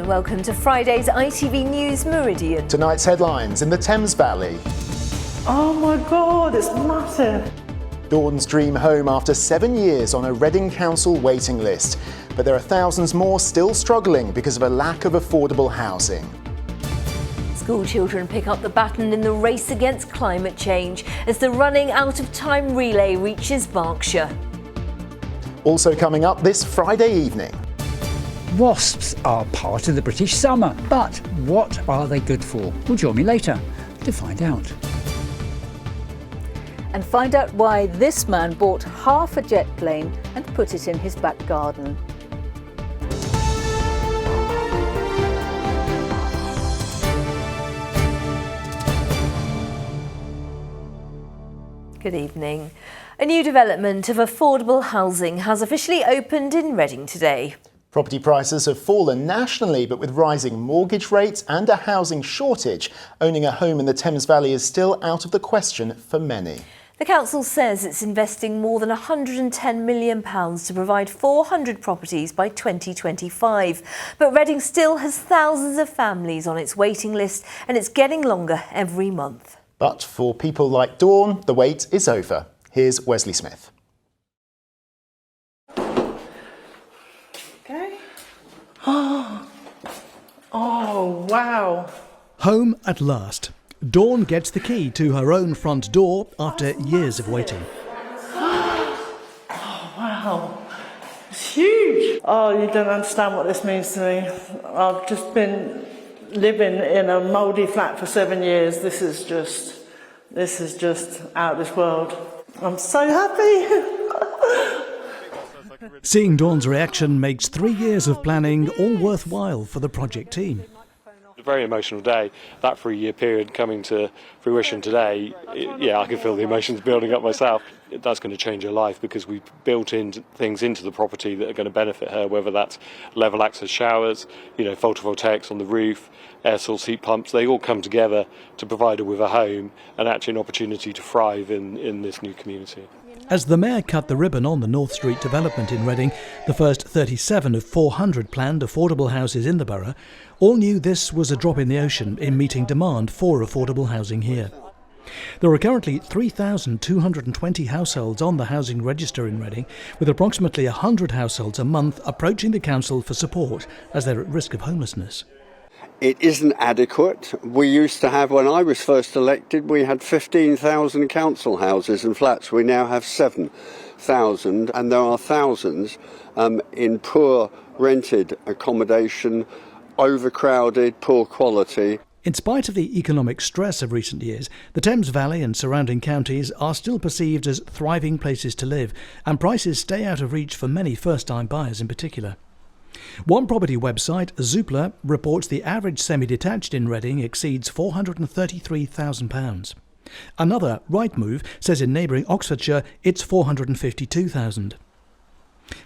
welcome to Friday's ITV News Meridian. Tonight's headlines in the Thames Valley. Oh my God, it's massive. Dawn's dream home after 7 years on a Reading Council waiting list. But there are thousands more still struggling because of a lack of affordable housing. School children pick up the baton in the race against climate change as the running out of time relay reaches Berkshire. Also coming up this Friday evening. Wasps are part of the British summer, but what are they good for? Well, join me later to find out. And find out why this man bought half a jet plane and put it in his back garden. Good evening. A new development of affordable housing has officially opened in Reading today. Property prices have fallen nationally, but with rising mortgage rates and a housing shortage, owning a home in the Thames Valley is still out of the question for many. The council says it's investing more than £110 million to provide 400 properties by 2025. But Reading still has thousands of families on its waiting list, and it's getting longer every month. But for people like Dawn, the wait is over. Here's Wesley Smith. Okay. Oh, wow. Home at last. Dawn gets the key to her own front door after years of waiting. Oh, wow. It's huge. Oh, you don't understand what this means to me. I've just been living in a mouldy flat for 7 years. This is just out of this world. I'm so happy. Seeing Dawn's reaction makes 3 years of planning all worthwhile for the project team. A very emotional day. That 3-year period coming to fruition today, I can feel the emotions building up myself. That's going to change her life because we've built in things into the property that are going to benefit her, whether that's level access showers, photovoltaics on the roof, air source heat pumps. They all come together to provide her with a home and actually an opportunity to thrive in this new community. As the Mayor cut the ribbon on the North Street development in Reading, the first 37 of 400 planned affordable houses in the borough, all knew this was a drop in the ocean in meeting demand for affordable housing here. There are currently 3,220 households on the housing register in Reading, with approximately 100 households a month approaching the council for support as they're at risk of homelessness. It isn't adequate. We used to have, when I was first elected, we had 15,000 council houses and flats. We now have 7,000, and there are thousands in poor rented accommodation, overcrowded, poor quality. In spite of the economic stress of recent years, the Thames Valley and surrounding counties are still perceived as thriving places to live, and prices stay out of reach for many first-time buyers in particular. One property website, Zoopla, reports the average semi-detached in Reading exceeds £433,000. Another, Rightmove, says in neighbouring Oxfordshire it's £452,000.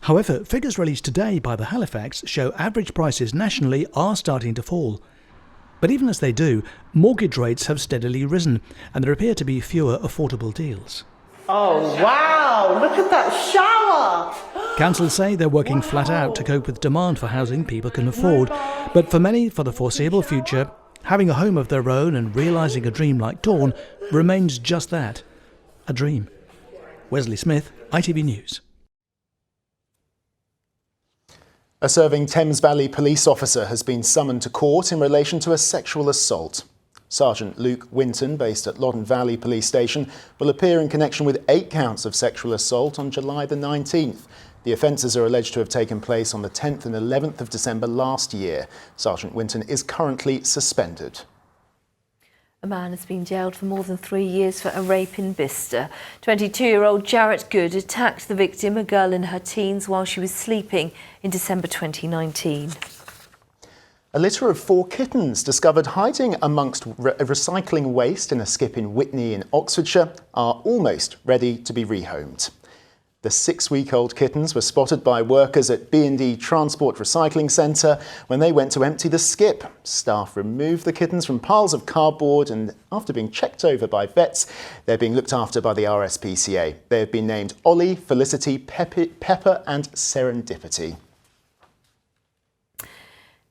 However, figures released today by the Halifax show average prices nationally are starting to fall. But even as they do, mortgage rates have steadily risen, and there appear to be fewer affordable deals. Oh, wow. Look at that shower. Councils say they're working flat out to cope with demand for housing people can afford. But for many, for the foreseeable future, having a home of their own and realising a dream like Dawn remains just that, a dream. Wesley Smith, ITV News. A serving Thames Valley police officer has been summoned to court in relation to a sexual assault. Sergeant Luke Winton, based at Loddon Valley Police Station, will appear in connection with 8 counts of sexual assault on July the 19th. The offences are alleged to have taken place on the 10th and 11th of December last year. Sergeant Winton is currently suspended. A man has been jailed for more than 3 years for a rape in Bicester. 22-year-old Jarrett Good attacked the victim, a girl in her teens, while she was sleeping in December 2019. A litter of 4 kittens discovered hiding amongst recycling waste in a skip in Witney in Oxfordshire are almost ready to be rehomed. The 6-week-old kittens were spotted by workers at B&D Transport Recycling Centre when they went to empty the skip. Staff removed the kittens from piles of cardboard and after being checked over by vets, they're being looked after by the RSPCA. They have been named Ollie, Felicity, Pepper and Serendipity.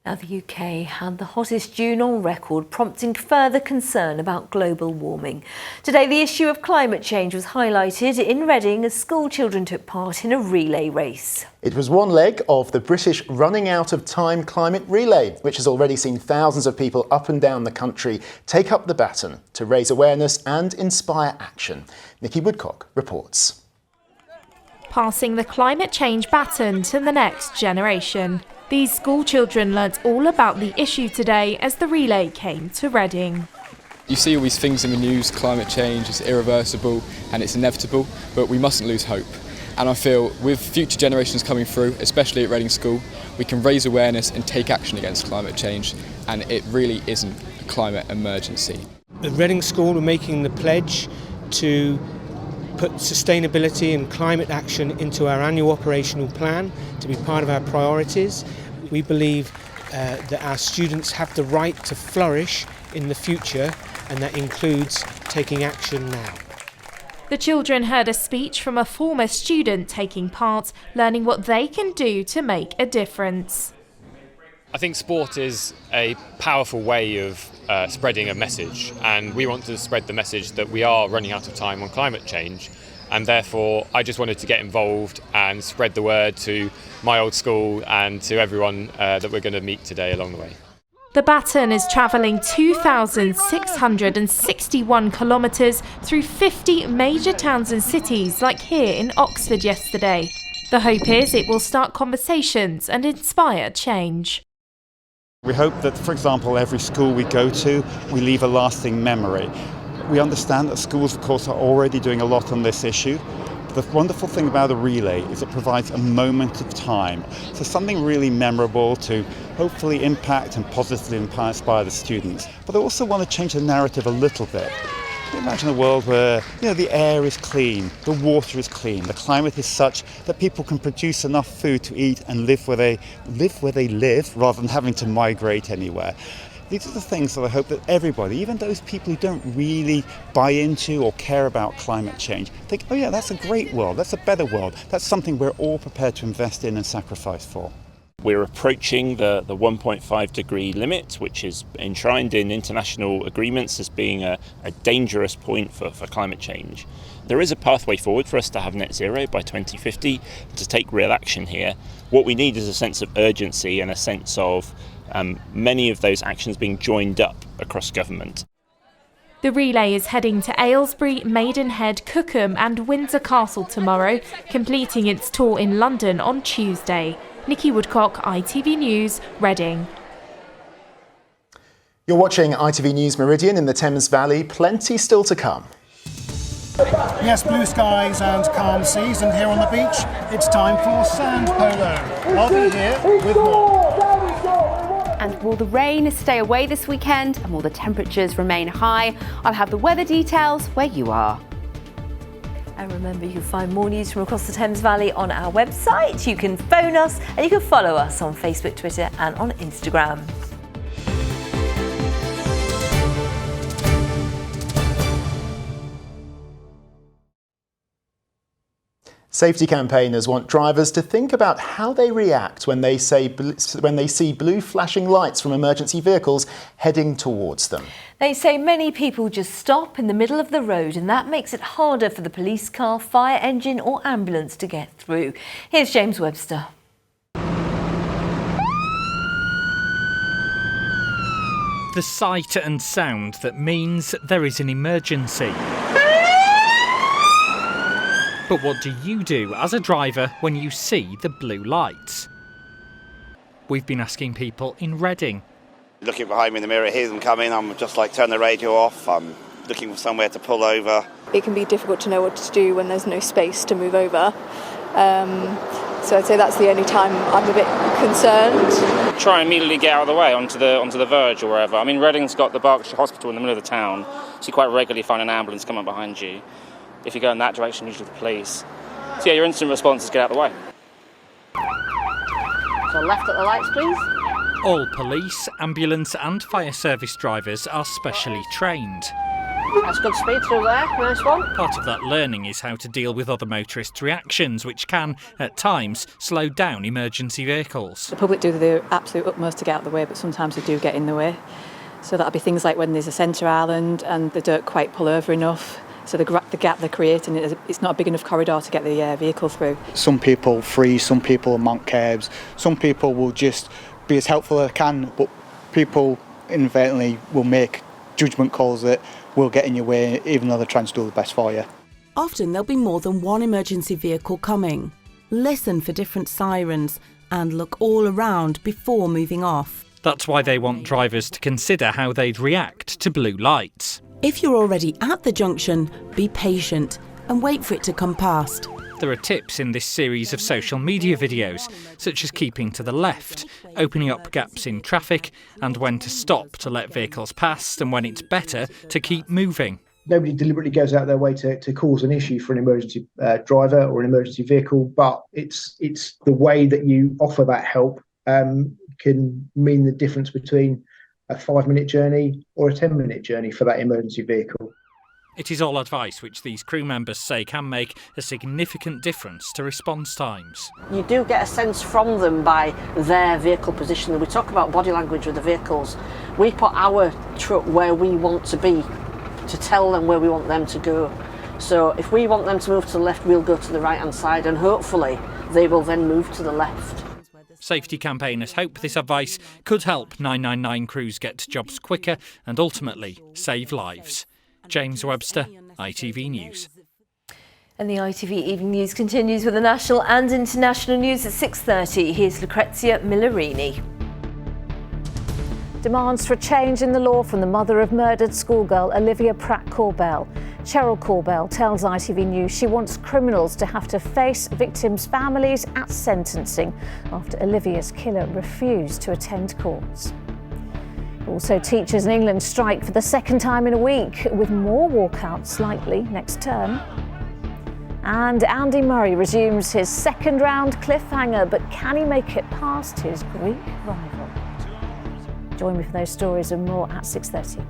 Now, the UK had the hottest June on record, prompting further concern about global warming. Today, the issue of climate change was highlighted in Reading as school children took part in a relay race. It was one leg of the British Running Out of Time Climate Relay, which has already seen thousands of people up and down the country take up the baton to raise awareness and inspire action. Nikki Woodcock reports. Passing the climate change baton to the next generation. These school children learnt all about the issue today as the relay came to Reading. You see all these things in the news, climate change is irreversible and it's inevitable, but we mustn't lose hope. And I feel with future generations coming through, especially at Reading School, we can raise awareness and take action against climate change, and it really isn't a climate emergency. At Reading School, we're making the pledge to put sustainability and climate action into our annual operational plan to be part of our priorities. We believe that our students have the right to flourish in the future, and that includes taking action now. The children heard a speech from a former student taking part, learning what they can do to make a difference. I think sport is a powerful way of spreading a message, and we want to spread the message that we are running out of time on climate change, and therefore I just wanted to get involved and spread the word to my old school and to everyone that we're going to meet today along the way. The baton is travelling 2,661 kilometres through 50 major towns and cities like here in Oxford yesterday. The hope is it will start conversations and inspire change. We hope that, for example, every school we go to, we leave a lasting memory. We understand that schools, of course, are already doing a lot on this issue. But the wonderful thing about a relay is it provides a moment of time. So something really memorable to hopefully impact and positively inspire the students. But I also want to change the narrative a little bit. Imagine a world where, the air is clean, the water is clean, the climate is such that people can produce enough food to eat and live where they live rather than having to migrate anywhere. These are the things that I hope that everybody, even those people who don't really buy into or care about climate change, think, oh yeah, that's a great world, that's a better world, that's something we're all prepared to invest in and sacrifice for. We're approaching the 1.5 degree limit, which is enshrined in international agreements as being a dangerous point for climate change. There is a pathway forward for us to have net zero by 2050, to take real action here. What we need is a sense of urgency and a sense of many of those actions being joined up across government. The relay is heading to Aylesbury, Maidenhead, Cookham and Windsor Castle tomorrow, completing its tour in London on Tuesday. Nikki Woodcock, ITV News, Reading. You're watching ITV News Meridian in the Thames Valley. Plenty still to come. Yes, blue skies and calm seas, and here on the beach, it's time for sand polo. I'll be here with more. And will the rain stay away this weekend, and will the temperatures remain high? I'll have the weather details where you are. And remember, you can find more news from across the Thames Valley on our website. You can phone us and you can follow us on Facebook, Twitter and on Instagram. Safety campaigners want drivers to think about how they react when they see blue flashing lights from emergency vehicles heading towards them. They say many people just stop in the middle of the road, and that makes it harder for the police car, fire engine or ambulance to get through. Here's James Webster. The sight and sound that means there is an emergency. But what do you do as a driver when you see the blue lights? We've been asking people in Reading. Looking behind me in the mirror, hear them coming, I'm just like turn the radio off, I'm looking for somewhere to pull over. It can be difficult to know what to do when there's no space to move over. So I'd say that's the only time I'm a bit concerned. Try and immediately get out of the way onto the verge or wherever. I mean, Reading's got the Berkshire Hospital in the middle of the town, so you quite regularly find an ambulance coming behind you. If you go in that direction, usually the police. So yeah, your instant response is get out of the way. So left at the lights, please. All police, ambulance and fire service drivers are specially trained. That's good speed through there, nice one. Part of that learning is how to deal with other motorists' reactions, which can, at times, slow down emergency vehicles. The public do their absolute utmost to get out of the way, but sometimes they do get in the way. So that'll be things like when there's a centre island and they don't quite pull over enough. So the gap they're creating, it's not a big enough corridor to get the vehicle through. Some people freeze, some people mount curbs, some people will just be as helpful as they can, but people inadvertently will make judgment calls that will get in your way even though they're trying to do the best for you. Often there'll be more than one emergency vehicle coming. Listen for different sirens and look all around before moving off. That's why they want drivers to consider how they'd react to blue lights. If you're already at the junction, be patient and wait for it to come past. There are tips in this series of social media videos, such as keeping to the left, opening up gaps in traffic, and when to stop to let vehicles pass, and when it's better to keep moving. Nobody deliberately goes out of their way to cause an issue for an emergency driver or an emergency vehicle, but it's the way that you offer that help can mean the difference between a 5-minute journey or a 10-minute journey for that emergency vehicle. It is all advice which these crew members say can make a significant difference to response times. You do get a sense from them by their vehicle position. We talk about body language with the vehicles. We put our truck where we want to be to tell them where we want them to go. So if we want them to move to the left, we'll go to the right-hand side, and hopefully they will then move to the left. Safety campaigners hope this advice could help 999 crews get to jobs quicker and ultimately save lives. James Webster, ITV News. And the ITV Evening News continues with the national and international news at 6:30. Here's Lucrezia Millarini. Demands for a change in the law from the mother of murdered schoolgirl Olivia Pratt-Corbell. Cheryl Corbell tells ITV News she wants criminals to have to face victims' families at sentencing after Olivia's killer refused to attend courts. Also, teachers in England strike for the second time in a week, with more walkouts likely next term. And Andy Murray resumes his second round cliffhanger, but can he make it past his Greek rival? Join me for those stories and more at 6:30.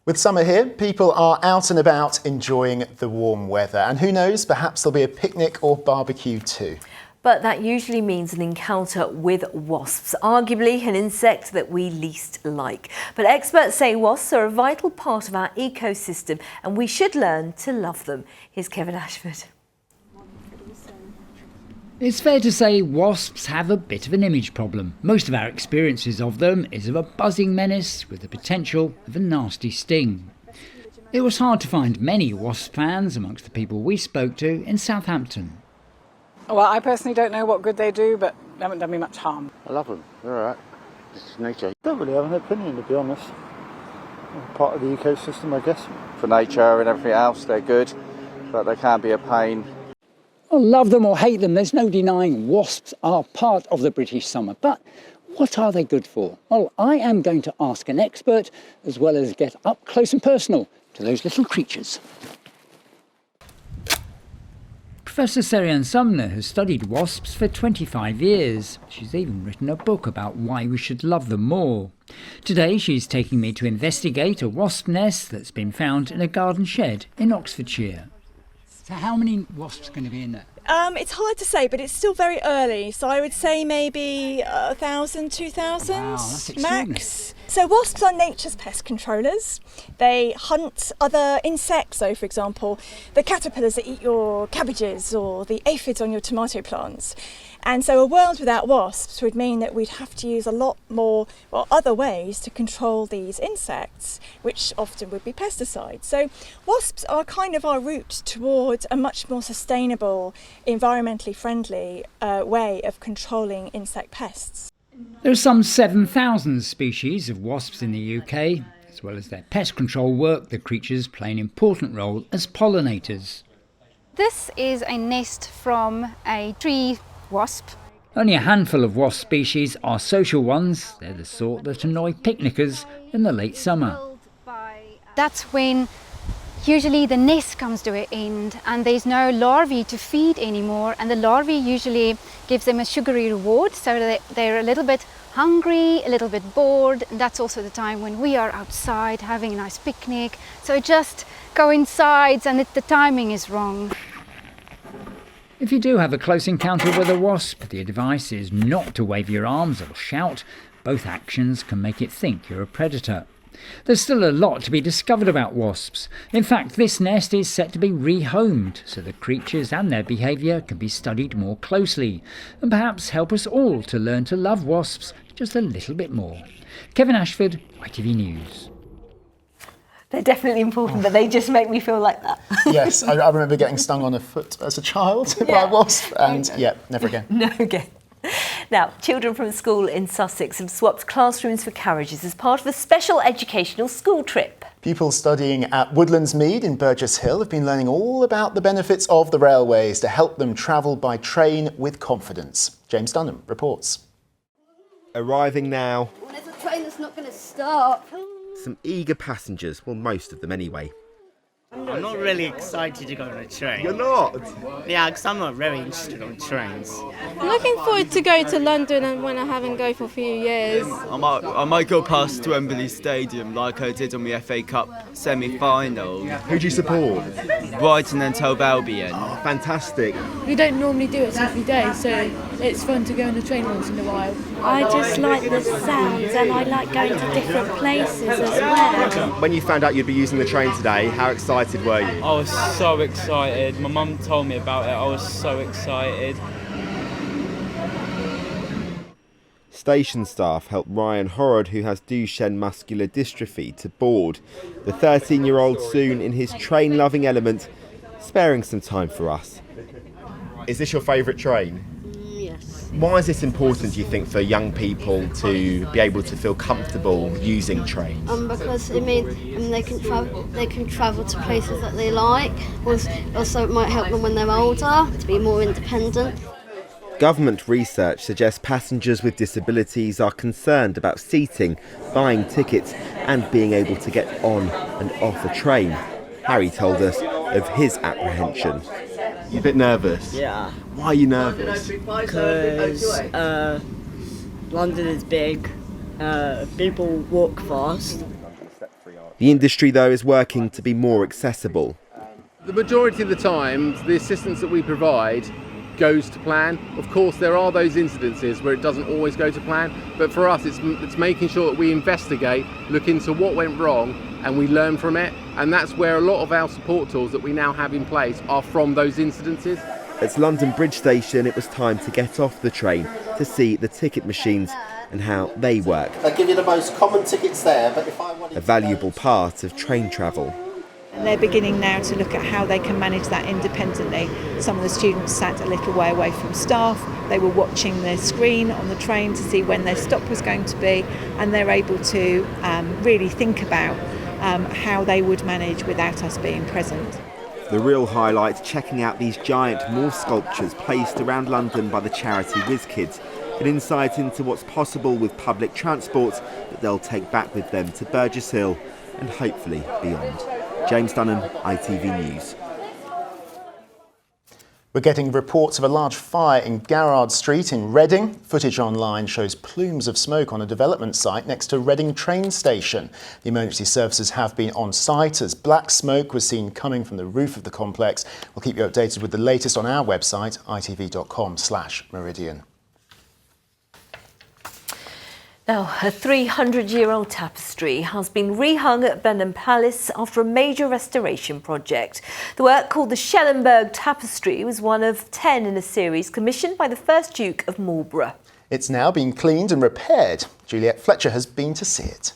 With summer here, people are out and about enjoying the warm weather. And who knows, perhaps there'll be a picnic or barbecue too. But that usually means an encounter with wasps, arguably an insect that we least like. But experts say wasps are a vital part of our ecosystem and we should learn to love them. Here's Kevin Ashford. It's fair to say wasps have a bit of an image problem. Most of our experiences of them is of a buzzing menace with the potential of a nasty sting. It was hard to find many wasp fans amongst the people we spoke to in Southampton. Well, I personally don't know what good they do, but they haven't done me much harm. I love them, they're alright. It's nature. Don't really have an opinion, to be honest. Part of the ecosystem, I guess. For nature and everything else, they're good, but they can be a pain. Well, love them or hate them, there's no denying wasps are part of the British summer. But what are they good for? Well, I am going to ask an expert, as well as get up close and personal to those little creatures. Professor Serianne Sumner has studied wasps for 25 years. She's even written a book about why we should love them more. Today she's taking me to investigate a wasp nest that's been found in a garden shed in Oxfordshire. So how many wasps are going to be in there? It's hard to say, but it's still very early. So I would say maybe 1,000, 2,000 max. So wasps are nature's pest controllers. They hunt other insects. So, for example, the caterpillars that eat your cabbages or the aphids on your tomato plants. And so a world without wasps would mean that we'd have to use a lot more, well, other ways to control these insects, which often would be pesticides. So wasps are kind of our route towards a much more sustainable, environmentally friendly way of controlling insect pests. There are some 7,000 species of wasps in the UK. As well as their pest control work, the creatures play an important role as pollinators. This is a nest from a tree wasp. Only a handful of wasp species are social ones. They're the sort that annoy picnickers in the late summer. That's when usually the nest comes to an end and there's no larvae to feed anymore, and the larvae usually gives them a sugary reward, so that they're a little bit hungry, a little bit bored, and that's also the time when we are outside having a nice picnic. So it just coincides, and the timing is wrong. If you do have a close encounter with a wasp, the advice is not to wave your arms or shout. Both actions can make it think you're a predator. There's still a lot to be discovered about wasps. In fact, this nest is set to be rehomed, so the creatures and their behaviour can be studied more closely, and perhaps help us all to learn to love wasps just a little bit more. Kevin Ashford, ITV News. They're definitely important, but they just make me feel like that. Yes, I remember getting stung on a foot as a child by a wasp, and never again. No again. Now, children from a school in Sussex have swapped classrooms for carriages as part of a special educational school trip. Pupils studying at Woodlands Mead in Burgess Hill have been learning all about the benefits of the railways to help them travel by train with confidence. James Dunham reports. Arriving now. There's a train that's not going to stop. Some eager passengers, well, most of them anyway. I'm not really excited to go on a train. You're not? Yeah, because I'm not very interested on trains. I'm looking forward to go to London, and when I haven't go for a few years. I might go past to Wembley Stadium like I did on the FA Cup semi-final. Who do you support? Brighton and Hove Albion. Oh, fantastic. We don't normally do it every day, so it's fun to go on a train once in a while. I just like the sounds, and I like going to different places as well. When you found out you'd be using the train today, how excited were you? I was so excited. My mum told me about it. I was so excited. Station staff helped Ryan Horrod, who has Duchenne muscular dystrophy, to board. The 13-year-old soon in his train-loving element, sparing some time for us. Is this your favourite train? Yes. Why is this important, do you think, for young people to be able to feel comfortable using trains? Because it means they can travel to places that they like. Also, it might help them when they're older to be more independent. Government research suggests passengers with disabilities are concerned about seating, buying tickets and being able to get on and off a train. Harry told us of his apprehension. You're a bit nervous? Yeah. Why are you nervous? Because London is big, people walk fast. The industry, though, is working to be more accessible. The majority of the time, the assistance that we provide goes to plan. Of course, there are those incidences where it doesn't always go to plan, but for us it's making sure that we investigate, look into what went wrong, and we learn from it, and that's where a lot of our support tools that we now have in place are from those incidences. At London Bridge Station, it was time to get off the train to see the ticket machines and how they work. They give you the most common tickets there, but if I wanted a valuable part of train travel. And they're beginning now to look at how they can manage that independently. Some of the students sat a little way away from staff. They were watching their screen on the train to see when their stop was going to be, and they're able to really think about how they would manage without us being present. The real highlight, checking out these giant Morse sculptures placed around London by the charity WizKids, an insight into what's possible with public transport that they'll take back with them to Burgess Hill and hopefully beyond. James Dunham, ITV News. We're getting reports of a large fire in Garrard Street in Reading. Footage online shows plumes of smoke on a development site next to Reading train station. The emergency services have been on site as black smoke was seen coming from the roof of the complex. We'll keep you updated with the latest on our website, itv.com/Meridian. Now, a 300-year-old tapestry has been rehung at Blenheim Palace after a major restoration project. The work, called the Schellenberg Tapestry, was one of 10 in a series commissioned by the first Duke of Marlborough. It's now been cleaned and repaired. Juliet Fletcher has been to see it.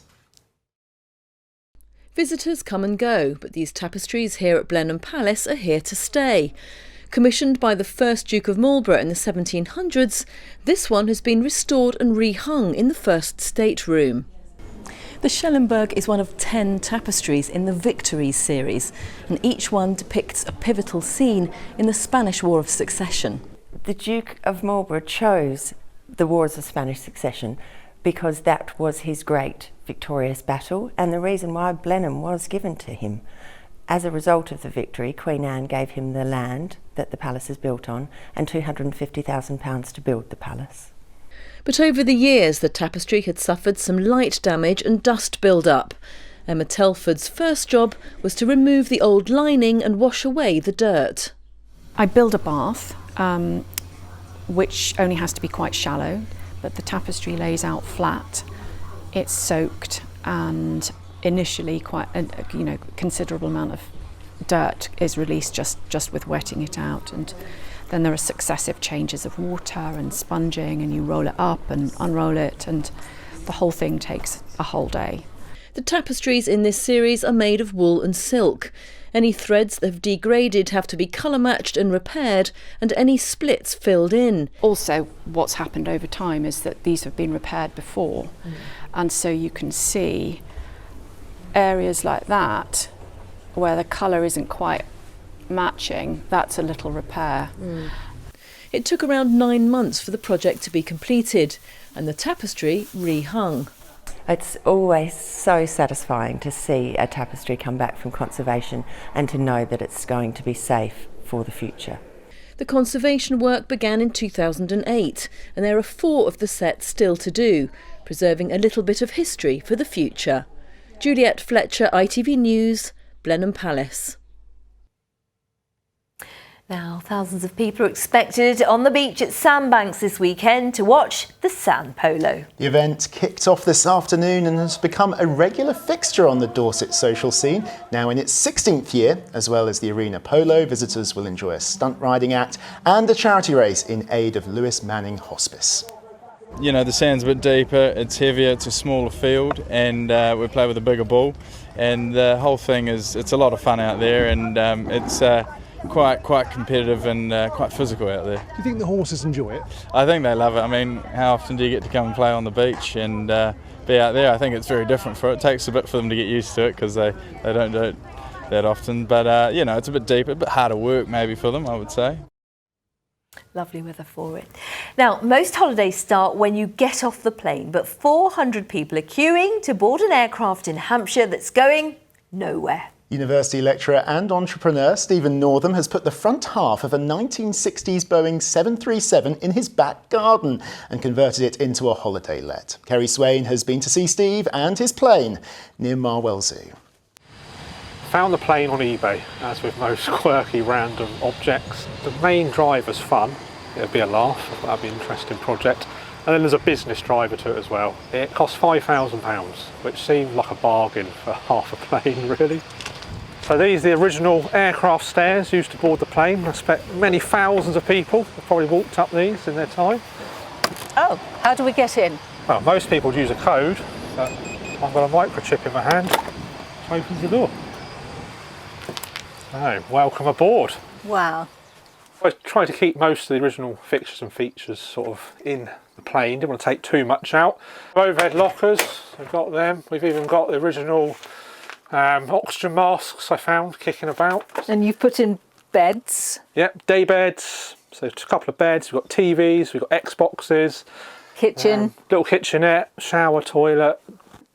Visitors come and go, but these tapestries here at Blenheim Palace are here to stay. Commissioned by the first Duke of Marlborough in the 1700s, this one has been restored and rehung in the first stateroom. The Schellenberg is one of 10 tapestries in the Victories series, and each one depicts a pivotal scene in the Spanish War of Succession. The Duke of Marlborough chose the Wars of Spanish Succession because that was his great victorious battle and the reason why Blenheim was given to him. As a result of the victory, Queen Anne gave him the land that the palace is built on and £250,000 to build the palace. But over the years, the tapestry had suffered some light damage and dust build-up. Emma Telford's first job was to remove the old lining and wash away the dirt. I build a bath, which only has to be quite shallow, but the tapestry lays out flat. It's soaked, and initially quite a considerable amount of dirt is released just with wetting it out, and then there are successive changes of water and sponging, and you roll it up and unroll it, and the whole thing takes a whole day. The tapestries in this series are made of wool and silk. Any threads that have degraded have to be colour matched and repaired, and any splits filled in. Also, what's happened over time is that these have been repaired before, and so you can see areas like that where the colour isn't quite matching. That's a little repair. It took around 9 months for the project to be completed and the tapestry rehung. It's always so satisfying to see a tapestry come back from conservation and to know that it's going to be safe for the future. The conservation work began in 2008 and there are 4 of the sets still to do, preserving a little bit of history for the future. Juliet Fletcher, ITV News, Blenheim Palace. Now, thousands of people are expected on the beach at Sandbanks this weekend to watch the sand polo. The event kicked off this afternoon and has become a regular fixture on the Dorset social scene. Now in its 16th year, as well as the arena polo, visitors will enjoy a stunt riding act and a charity race in aid of Lewis Manning Hospice. You know, the sand's a bit deeper, it's heavier, it's a smaller field, and we play with a bigger ball. And the whole thing it's a lot of fun out there, and it's quite competitive and quite physical out there. Do you think the horses enjoy it? I think they love it. I mean, how often do you get to come and play on the beach and be out there? I think it's very different for it. It takes a bit for them to get used to it because they don't do it that often. But, you know, it's a bit deeper, a bit harder work maybe for them, I would say. Lovely weather for it. Now, most holidays start when you get off the plane, but 400 people are queuing to board an aircraft in Hampshire that's going nowhere. University lecturer and entrepreneur Stephen Northam has put the front half of a 1960s Boeing 737 in his back garden and converted it into a holiday let. Kerry Swain has been to see Steve and his plane near Marwell Zoo. Found the plane on eBay, as with most quirky random objects. The main driver's fun, it'll be a laugh, that'll be an interesting project. And then there's a business driver to it as well. It cost £5,000, which seemed like a bargain for half a plane really. So these are the original aircraft stairs used to board the plane. I expect many thousands of people have probably walked up these in their time. Oh, how do we get in? Well, most people would use a code, but I've got a microchip in my hand, which opens the door. So, welcome aboard. Wow. I tried to keep most of the original fixtures and features sort of in the plane, didn't want to take too much out. Overhead lockers, we've got them. We've even got the original oxygen masks I found kicking about. And you've put in beds? Yep, day beds. So a couple of beds, we've got TVs, we've got Xboxes. Kitchen. Little kitchenette, shower, toilet.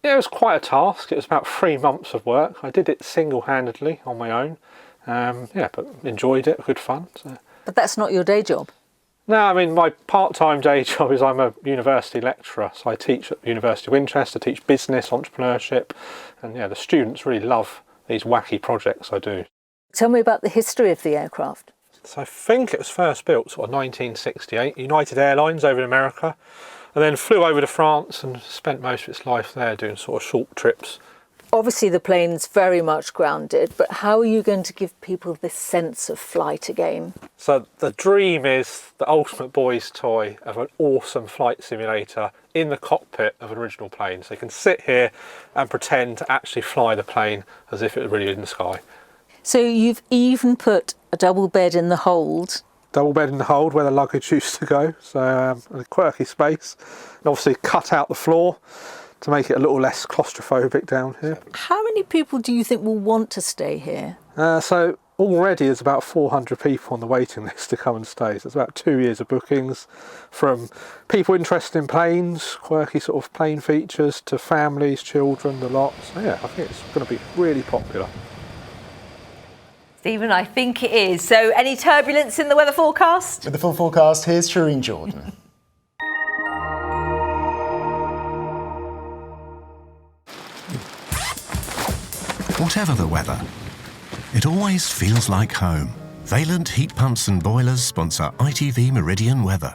Yeah, it was quite a task. It was about 3 months of work. I did it single-handedly on my own. Yeah, but enjoyed it, good fun. So. But that's not your day job? No, I mean, my part-time day job is I'm a university lecturer, so I teach at the University of Winchester, teach business, entrepreneurship, and yeah, the students really love these wacky projects I do. Tell me about the history of the aircraft. So I think it was first built sort of 1968, United Airlines over in America, and then flew over to France and spent most of its life there doing sort of short trips. Obviously the plane's very much grounded, but how are you going to give people this sense of flight again? So the dream is the ultimate boy's toy of an awesome flight simulator in the cockpit of an original plane. So you can sit here and pretend to actually fly the plane as if it were really in the sky. So you've even put a double bed in the hold. Double bed in the hold where the luggage used to go, so a quirky space. And obviously cut out the floor to make it a little less claustrophobic down here. How many people do you think will want to stay here? So already there's about 400 people on the waiting list to come and stay. So it's about 2 years of bookings from people interested in planes, quirky sort of plane features, to families, children, the lot. So yeah, I think it's going to be really popular. Stephen, I think it is. So any turbulence in the weather forecast? With the full forecast, here's Shireen Jordan. Whatever the weather, it always feels like home. Valent Heat Pumps and Boilers sponsor ITV Meridian Weather.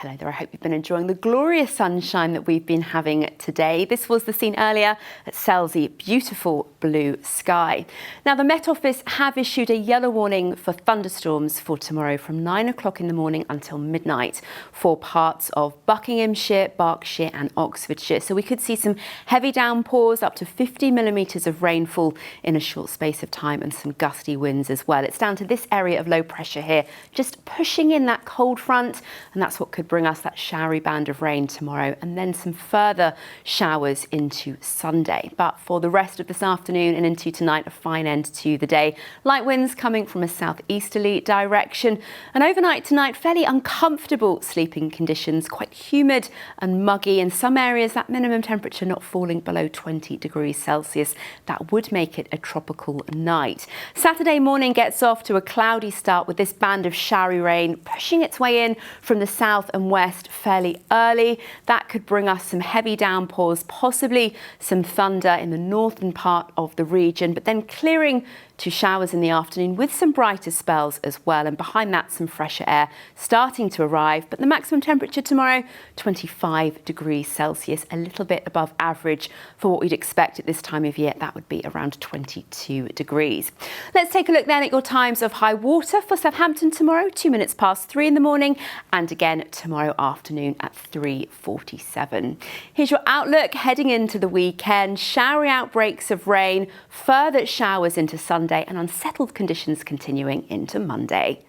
Hello there, I hope you've been enjoying the glorious sunshine that we've been having today. This was the scene earlier at Selsey, beautiful blue sky. Now the Met Office have issued a yellow warning for thunderstorms for tomorrow from 9 o'clock in the morning until midnight for parts of Buckinghamshire, Berkshire and Oxfordshire. So we could see some heavy downpours, up to 50 millimetres of rainfall in a short space of time and some gusty winds as well. It's down to this area of low pressure here, just pushing in that cold front, and that's what could bring us that showery band of rain tomorrow and then some further showers into Sunday. But for the rest of this afternoon and into tonight, a fine end to the day. Light winds coming from a southeasterly direction, and overnight tonight fairly uncomfortable sleeping conditions, quite humid and muggy. In some areas that minimum temperature not falling below 20 degrees Celsius. That would make it a tropical night. Saturday morning gets off to a cloudy start with this band of showery rain pushing its way in from the south and west fairly early. That could bring us some heavy downpours, possibly some thunder in the northern part of the region, but then clearing to showers in the afternoon with some brighter spells as well, and behind that some fresher air starting to arrive. But the maximum temperature tomorrow, 25 degrees Celsius, a little bit above average for what we'd expect at this time of year. That would be around 22 degrees. Let's take a look then at your times of high water for Southampton tomorrow, 2 minutes past 3 in the morning, and again tomorrow afternoon at 3:47. Here's your outlook heading into the weekend. Showery outbreaks of rain, further showers into Sunday, and unsettled conditions continuing into Monday.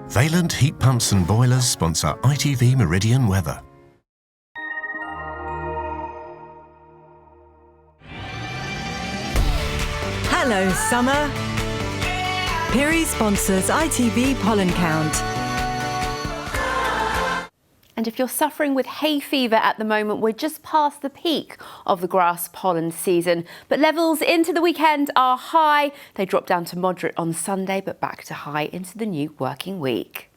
Valent Heat Pumps and Boilers sponsor ITV Meridian Weather. Hello, summer. Piri sponsors ITV Pollen Count. And if you're suffering with hay fever at the moment, we're just past the peak of the grass pollen season. But levels into the weekend are high. They drop down to moderate on Sunday, but back to high into the new working week.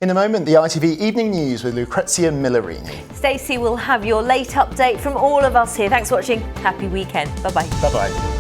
In a moment, the ITV Evening News with Lucrezia Millerini. Stacey will have your late update from all of us here. Thanks for watching. Happy weekend. Bye-bye. Bye-bye.